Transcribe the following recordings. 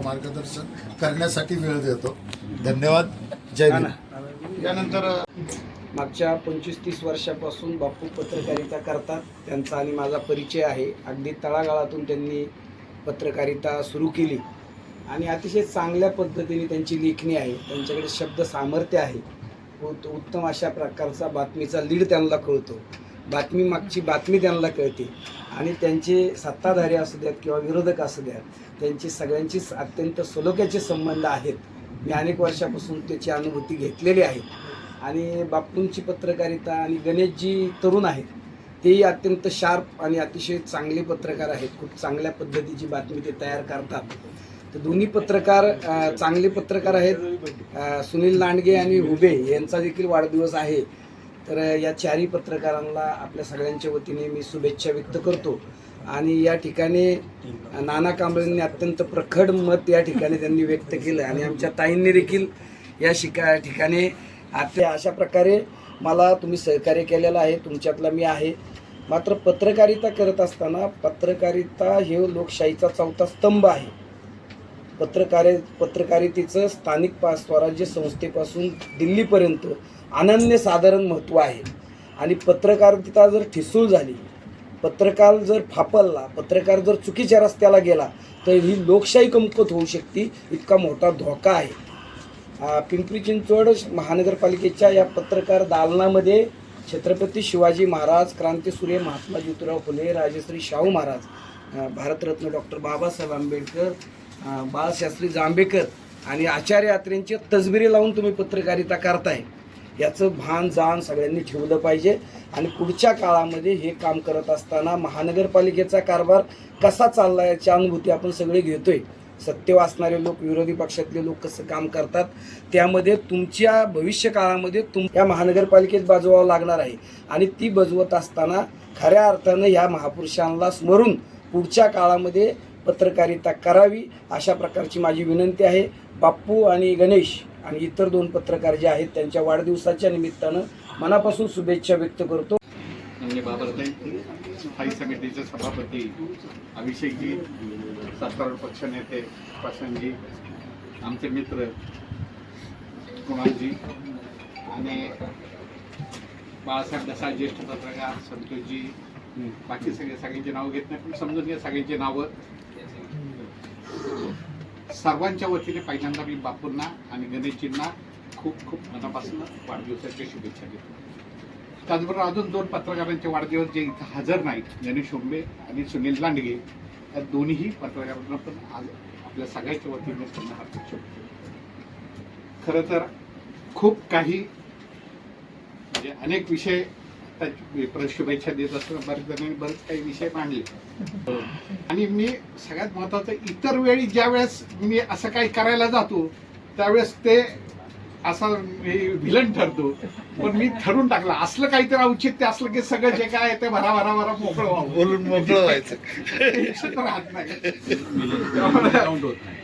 मार्गदर्शन करण्यासाठी वेळ देतो. धन्यवाद. जय भीम. यानंतर मागच्या 25-30 वर्षापासून बापू पत्रकारिता करतात. त्यांचा आणि माझा परिचय आहे. अगदी तळागाळातून त्यांनी पत्रकारिता सुरू केली आणि अतिशय चांगल्या पद्धतीने त्यांची लेखणी आहे. त्यांच्याकडे शब्द सामर्थ्य आहे. उत्तम अशा प्रकारचा बातमीचा लीड त्यांना कळतो. बातमी मागची बातमी त्यांना कळते आणि त्यांचे सत्ताधारी असू द्यात किंवा विरोधक असू द्यात, त्यांची सगळ्यांचीच अत्यंत सलोख्याचे संबंध आहेत. मी अनेक वर्षापासून त्याची अनुभूती घेतलेली आहे. आणि बापूंची पत्रकारिता आणि गणेशजी तरुण आहेत, तेही अत्यंत शार्प आणि अतिशय चांगले पत्रकार आहेत. खूप चांगल्या पद्धतीची बातमी ते तयार करतात. तर दोन्ही पत्रकार चांगले पत्रकार आहेत. सुनील लांडगे आणि हुबे यांचा देखील वाढदिवस आहे. तर या चारही पत्रकारांना आपल्या सगळ्यांच्या वतीने मी शुभेच्छा व्यक्त करतो. आणि या ठिकाणी नाना कांबळेंनी अत्यंत प्रखर मत या ठिकाणी त्यांनी व्यक्त केलं आणि आमच्या ताईंनी देखील या ठिकाणी अशा प्रकारे मला तुम्ही सहकार्य केलेलं आहे. तुमच्यातला मी आहे. मात्र पत्रकारिता करत असताना पत्रकारिता हे लोकशाहीचा चौथा स्तंभ आहे. पत्रकारितेचं स्थानिक स्वराज्य संस्थेपासून दिल्लीपर्यंत अनन्यसाधारण महत्त्व आहे. आणि पत्रकारिता जर ठिसूळ झाली, पत्रकार जर फापलला, पत्रकार जर चुकीच्या रस्त्याला गेला तर ही लोकशाही कमकुवत होऊ शकते. इतका मोठा धोका आहे. पिंपरी चिंचवड महानगरपालिकेच्या या पत्रकार दालनामध्ये छत्रपती शिवाजी महाराज, क्रांतीसूर्य महात्मा ज्योतिराव फुले, राजश्री शाहू महाराज, भारतरत्न डॉक्टर बाबासाहेब आंबेडकर, बाळशास्त्री जांभेकर आणि आचार्य यात्रेंची तसबिरी लावून तुम्ही पत्रकारिता करताय, याचं भान जाण सगळ्यांनी ठेवलं पाहिजे. आणि पुढच्या काळामध्ये हे काम करत असताना महानगरपालिकेचा कारभार कसा चालला याची अनुभूती आपण सगळे घेतोय. सत्य वाचणारे लोक, विरोधी पक्षातले लोक कसं काम करतात, त्यामध्ये तुमच्या भविष्य काळामध्ये या महानगरपालिकेत बजवावं लागणार आहे. आणि ती बजवत असताना खऱ्या अर्थानं ह्या महापुरुषांना स्मरून पुढच्या काळामध्ये पत्रकारिता करावी, अशा प्रकारची माझी विनंती आहे. बाप्पू आणि गणेश आणि इतर दोन पत्रकार जे आहेत त्यांच्या वाढदिवसाच्या निमित्तानं मनापासून शुभेच्छा व्यक्त करतो. स्थायी समितीचे सभापती अभिषेकजी, सत्तारूढ पक्ष नेते प्रशांतजी, आमचे मित्र कुणालजी आणि बाळासाहेब दसा ज्येष्ठ पत्रकार, संतोषजी, बाकी सगळ्यांची नावं घेत नाही पण समजून घ्या सगळ्यांची नावं. सर्वांच्या वतीने पहिल्यांदा मी बापूंना आणि गणेशजींना खूप खूप मनापासून वाढदिवसाच्या शुभेच्छा देतो. त्याचबरोबर अजून दोन पत्रकारांचे वाढदिवस जे इथं हजर नाहीत, गणेश हुंबे आणि सुनील लांडगे, या दोन्हीही पत्रकारांना पण आज आपल्या सगळ्याच्या वतीने त्यांना हार्दिक शुभेच्छा. खरं तर खूप काही म्हणजे अनेक विषय शुभेच्छा देत असताना बरेच जणांनी बरेच काही विषय मांडले. आणि मी सगळ्यात महत्त्वाचं, इतर वेळी ज्या वेळेस मी असं काही करायला जातो त्यावेळेस ते असा व्हिलन ठरतो. पण मी ठरून टाकला असलं काहीतरी औचित्य असलं की सगळं जे काय ते भरा भरा भरा मोकळं व्हावं, बोलून मोकळं व्हायचं राहत नाही.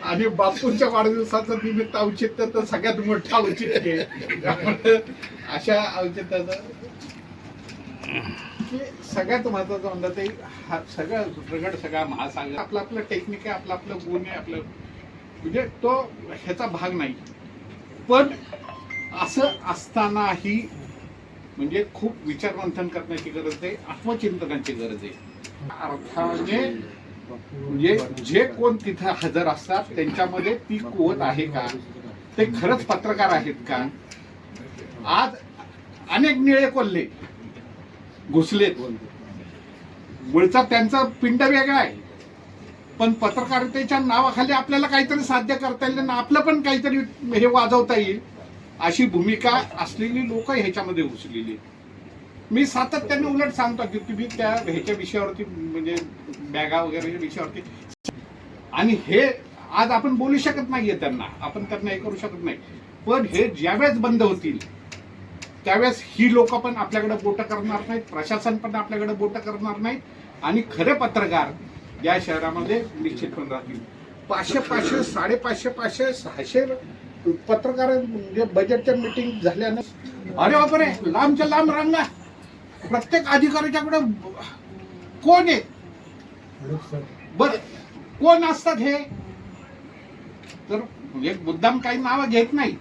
आणि बापूंच्या वाढदिवसाचं निमित्त औचित्य तर सगळ्यात मोठं औचित्य. अशा औचित्याचं सगळ्यात महत्वाचं म्हणलं ते सगळं प्रगड सगळा महासागर आपलं आपलं टेक्निक आहे, आपलं आपलं गुण आहे, आपलं म्हणजे तो ह्याचा भाग नाही. पण असं असतानाही म्हणजे खूप विचारमंथन करण्याची गरज आहे, आत्मचिंतनाची गरज आहे. अर्थाने म्हणजे जे कोण तिथं हजर असतात त्यांच्यामध्ये ती कुवत आहे का, ते खरंच पत्रकार आहेत का. आज अनेक निळे कोल्हे घुसलेत, मुळचा त्यांचा पिंड वेगळा आहे, पण पत्रकारितेच्या नावाखाली आपल्याला काहीतरी साध्य करता येईल ना, आपलं पण काहीतरी हे वाजवता येईल अशी भूमिका असलेली लोक ह्याच्यामध्ये घुसलेली. मी सातत्याने उलट सांगतो की तुम्ही त्या ह्याच्या विषयावरती म्हणजे बॅगा वगैरे विषयावरती, आणि हे आज आपण बोलू शकत नाहीये त्यांना, आपण त्यांना हे करू शकत नाही. पण हे ज्यावेळेस बंद होतील त्यावेळेस ही लोक पण आपल्याकडे बोट करणार नाहीत, प्रशासन पण आपल्याकडे बोट करणार नाहीत, आणि खरे पत्रकार या शहरामध्ये निश्चितपणे राहतील. 500, 550, 500, 600 पत्रकार म्हणजे बजेटच्या मीटिंग झाल्यानं अरे बापरे लांबच्या लांब रांगा, प्रत्येक अधिकाऱ्याच्याकडे कोण आहे बर कोण असतात हे, तर म्हणजे मुद्दाम काही नावं घेत नाही,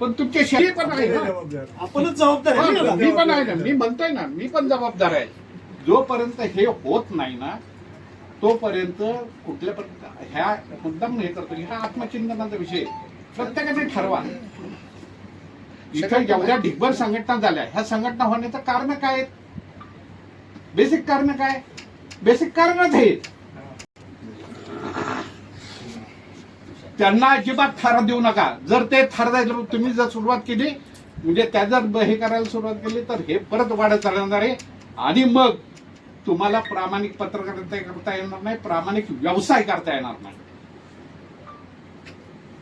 पण तुमचे शरीर पण आहे ना, आपणच जबाबदार आहे ना. मी पण आहे ना, मी म्हणतोय ना, मी पण जबाबदार आहे. जोपर्यंत हे होत नाही ना तोपर्यंत कुठल्यापर्यंत ह्या मुद्दाम हे करतो, ह्या आत्मचिंतनाचा विषय प्रत्येकाने ठरवा. इथं जेवढ्या ढिगभर संघटना झाल्या, ह्या संघटना होण्याचं कारण काय आहेत? बेसिक कारण काय? बेसिक कारणच आहेत. त्यांना अजिबात थारा देऊ नका. जर ते थार द्यायला तुम्ही जर सुरुवात केली, म्हणजे त्या जर हे करायला सुरुवात केली तर हे परत वाढत चालणार आहे आणि मग तुम्हाला प्रामाणिक पत्रकारिता करता येणार नाही, प्रामाणिक व्यवसाय करता येणार नाही.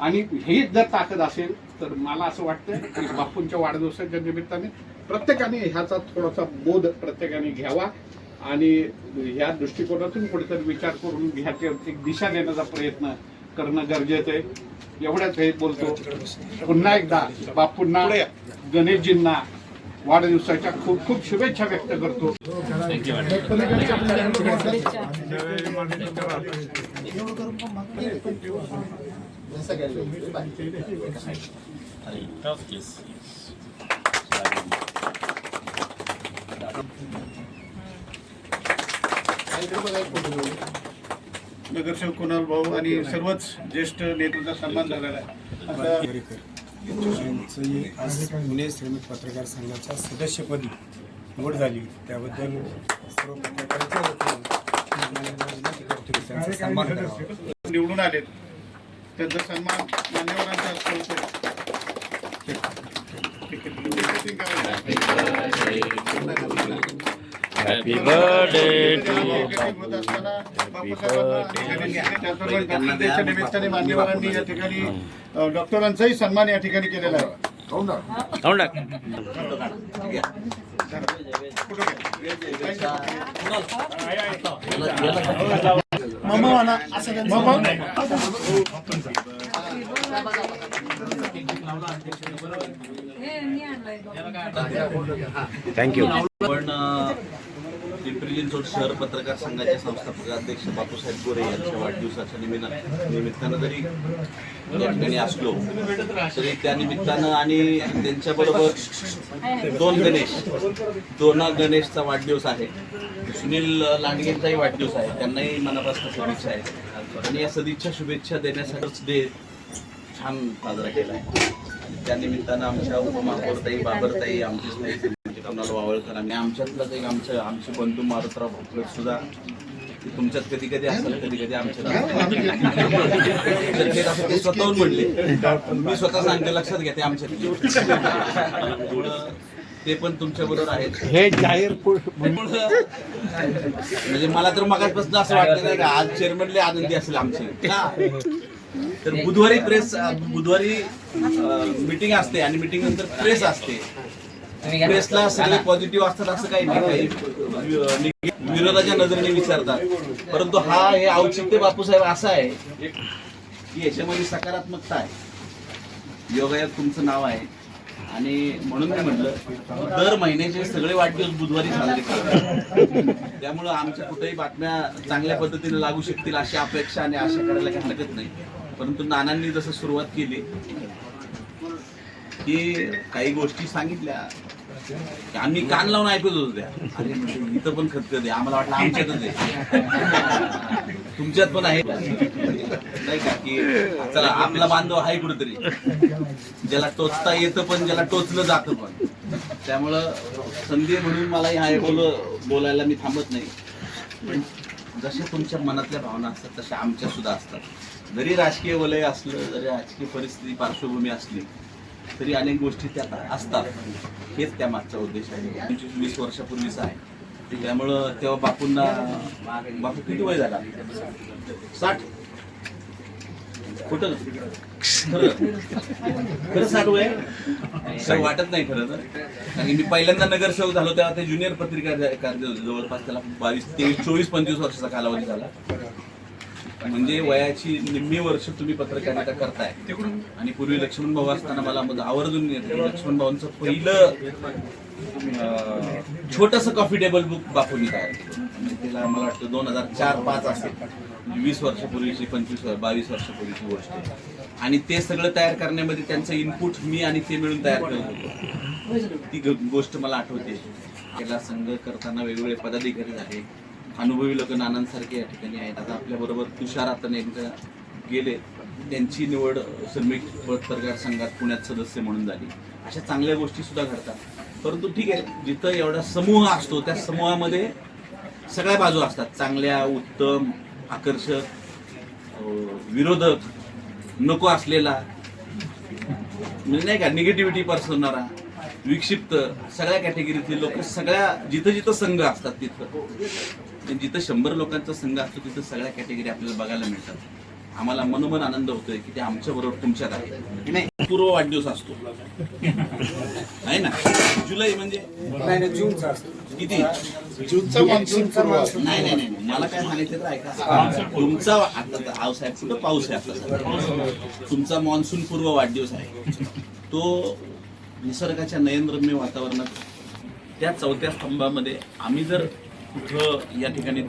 आणि ही जर ताकद असेल तर मला असं वाटतं की बापूंच्या वाढदिवसाच्या निमित्ताने प्रत्येकाने ह्याचा थोडासा बोध प्रत्येकाने घ्यावा आणि ह्या दृष्टिकोनातून कुठेतरी विचार करून ह्याची एक दिशा देण्याचा प्रयत्न करणं गरजेचं आहे. एवढ्याच हे बोलतो. पुन्हा एकदा बापूंना, गणेशजींना वाढदिवसाच्या खूप खूप शुभेच्छा व्यक्त करतो. नगरसेवक कुणाल भाऊ आणि सर्वच ज्येष्ठ नेतृत्वाचा सन्मान झालेला आहे. यांची आज पुणे श्रमिक पत्रकार संघाच्या सदस्यपदी निवड झाली, त्याबद्दल सर्व पत्रकारांच्या वतीने त्यांचा सन्मान करावा. निवडून आलेत, त्यांचा सन्मान मान्यवरांचा असतो. Happy birthday to त्याच्या निमित्ताने मान्यवरांनी या ठिकाणी डॉक्टरांचाही सन्मान या ठिकाणी केलेला आहे. थँक्यू. पण पिंपरी चिंचवड शहर पत्रकार संघाचे संस्थापक अध्यक्ष बापूसाहेब गोरे यांच्या वाढदिवसाच्या निमित्तानं जरी या ठिकाणी असलो तरी त्या निमित्तानं आणि त्यांच्याबरोबर दोन गणेशचा वाढदिवस आहे, सुनील लांडगेंचाही वाढदिवस आहे, त्यांनाही मनापासून शुभेच्छा आहेत आणि या सदिच्छा शुभेच्छा देण्यासाठीच डे छान साजरा केला आहे. त्या निमित्तानं आमच्या उपमहापौरताई, बाबरताई, आमची कोणाला वावळकर आणि आमच्यातलाच एक आमचे बंधू मारुतराव भोसले सुद्धा तुमच्यात कधी कधी असेल, कधी कधी आमच्यात ते स्वतःहून म्हणले, मी स्वतः सांगते लक्षात घ्या ते आमच्यात ते पण तुमच्या बरोबर आहेत. हे जाहीर म्हणजे मला तर मगाचपासून असं वाटलं नाही का आज चेअरमनले आनंदी असेल आमची. तर बुधवारी मीटिंग असते आणि मीटिंग नंतर प्रेस असते. प्रेसला सगळे पॉझिटिव्ह असतात असं काही नाही, काही विरोधाच्या नजरेने विचारतात, परंतु हे औचित्य बापूसाहेब असं आहे की याच्यामध्ये सकारात्मकता आहे. योगायोग तुमचं नाव आहे आणि म्हणून मी म्हटलं दर महिन्याचे सगळे वाढदिवस बुधवारी साजरे करतात. त्यामुळं आमच्या कुठेही बातम्या चांगल्या पद्धतीने लागू शकतील अशी अपेक्षा आणि आशा करायला काही हरकत नाही. परंतु नानांनी जसं सुरुवात केली की काही गोष्टी सांगितल्या आम्ही कान लावून ऐकत होतो त्या, अरे इथं पण खतखत आहे, आम्हाला वाटलं आमच्यातच आहे, तुमच्यात पण आहे नाही का, की चला आपला बांधव आहे कुठेतरी ज्याला टोचता येतं पण ज्याला टोचलं जातं पण. त्यामुळं संधी म्हणून मलाही बोलायला मी थांबत नाही. पण जशा तुमच्या मनातल्या भावना असतात तशा आमच्या सुद्धा असतात. जरी राजकीय वलय असलं, जरी राजकीय परिस्थिती पार्श्वभूमी असली तरी अनेक गोष्टी त्या असतात. हेच त्या मागचा उद्देश आहे. 20 वर्षापूर्वीचा आहे. त्यामुळं तेव्हा बापू किती वय झाला? 60. कुठं खरं 60 वय वाटत नाही खरं तर, कारण मी पहिल्यांदा नगरसेवक झालो तेव्हा ते ज्युनियर पत्रकार जवळपास त्याला 22, 23, 24, 25 वर्षाचा कालावधी झाला. म्हणजे वयाची निम्मी वर्ष तुम्ही पत्रकारिता करताय आणि पूर्वी लक्ष्मण भाऊ असताना मला आवर्जून लक्ष्मण भाऊंचं पहिलं छोटस कॉफी टेबल बुक बापूंनी तयार केलं. म्हणजे तिला मला वाटतं 2004-05 असेल, 20 वर्षापूर्वीची 22 वर्षापूर्वीची गोष्ट आहे. आणि ते सगळं तयार करण्यामध्ये त्यांचं इनपुट मी आणि ते मिळून तयार करत होतो. ती गोष्ट मला आठवते. त्याला संघ करताना वेगवेगळे पदाधिकारी झाले, अनुभवी लोक नानांसारखे या ठिकाणी आहेत. आता आपल्याबरोबर तुषार आता नेमकं गेले, त्यांची निवड श्रमिक पत्रकार संघात पुण्यात सदस्य म्हणून झाली. अशा चांगल्या गोष्टी सुद्धा घडतात. परंतु ठीक आहे, जिथं एवढा समूह असतो त्या समूहामध्ये सगळ्या बाजू असतात, चांगल्या, उत्तम, आकर्षक, विरोधक, नको असलेला, म्हणजे नाही का निगेटिव्हिटी पसरवणारा, विक्षिप्त, सगळ्या कॅटेगरीतले लोक सगळ्या जिथं जिथं संघ असतात तिथं, जिथं 100 लोकांचा संघ असतो तिथं सगळ्या कॅटेगरी आपल्याला बघायला मिळतात. आम्हाला मनोमन आनंद होतोय की ते आमच्या बरोबर तुमच्यात आहे. नाही, पूर्व वाढदिवस असतो आहे ना, जुलै म्हणजे नाही जूनचा किती? जूनचा मान्सून सुरू आहे. नाही, मला काय म्हणायचं तर ऐका. तुमचा आता पावसाळ्यात कुठं पाऊस आहे आपला, तुमचा मान्सून पूर्व वाढदिवस आहे. तो निसर्गाच्या नयनरम्य वातावरणात त्या 4थ्या स्तंभामध्ये आम्ही जर कुठं या ठिकाणी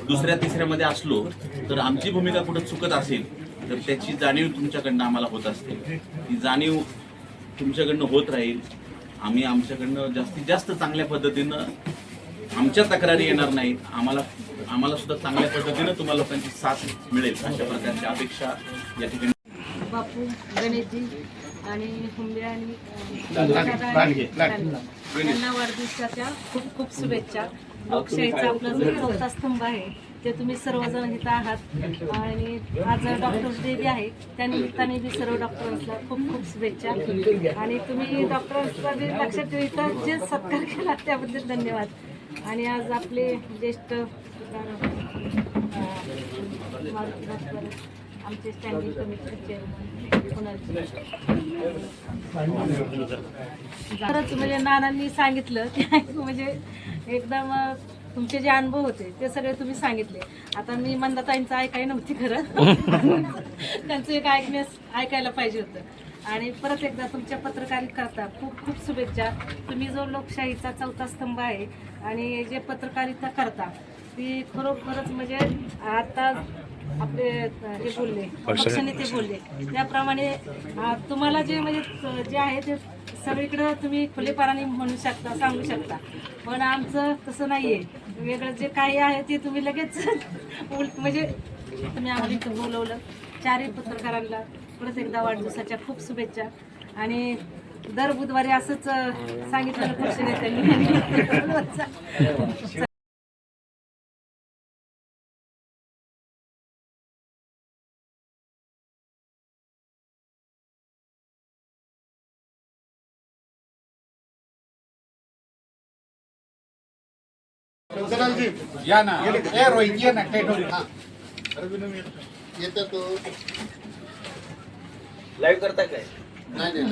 2ऱ्या-3ऱ्या मध्ये असलो तर आमची भूमिका कुठं चुकत असेल तर त्याची जाणीव तुमच्याकडनं आम्हाला होत असते. ती जाणीव तुमच्याकडनं होत राहील. आम्ही आमच्याकडनं जास्तीत जास्त चांगल्या पद्धतीनं, आमच्या तक्रारी येणार नाहीत, आम्हाला सुद्धा चांगल्या पद्धतीनं तुम्हाला लोकांची साथ मिळेल अशा प्रकारची अपेक्षा या ठिकाणी. बापू, गणेशजी आणि हुंबे आणि त्यांना वाढदिवसाच्या खूप खूप शुभेच्छा. लोकशाहीचा आपला जो 4था स्तंभ आहे ते तुम्ही सर्वजण इथं आहात आणि आज डॉक्टर्स डे बी आहे, त्या निमित्ताने बी सर्व डॉक्टरांना खूप खूप शुभेच्छा. आणि तुम्ही डॉक्टरांचा बी लक्षात ठेवा, इथं जे सत्कार केला त्याबद्दल धन्यवाद. आणि आज आपले ज्येष्ठ आमचे स्टँडिंग कमिटीचे चेअरमन खरंच म्हणजे नानांनी सांगितलं की म्हणजे एकदम तुमचे जे अनुभव होते ते सगळे तुम्ही सांगितले. आता मी मंदाताईंचं ऐकाय नव्हती खरं, त्यांचं एक ऐकायला पाहिजे होतं. आणि परत एकदा तुमच्या पत्रकारिता खूप खूप शुभेच्छा. तुम्ही जो लोकशाहीचा 4था स्तंभ आहे आणि जे पत्रकारिता करता ती खरोखरच म्हणजे आता आपले हे बोलले पक्षनेते बोलले त्याप्रमाणे तुम्हाला जे म्हणजे जे आहे ते सगळीकडे तुम्ही खुलेपणाने म्हणू शकता, सांगू शकता. पण आमचं तसं नाही आहे. वेगळं जे काही आहे ते तुम्ही लगेच म्हणजे तुम्ही आम्हाला इथं बोलवलं. 4ही पत्रकारांना परत एकदा वाढदिवसाच्या खूप शुभेच्छा. आणि दर बुधवारी असंच सांगितलं पक्षनेत्यांनी. या ना, ए रोहित ये ना, काही ठेवू. येतं तो लाईव्ह करता काय? नाही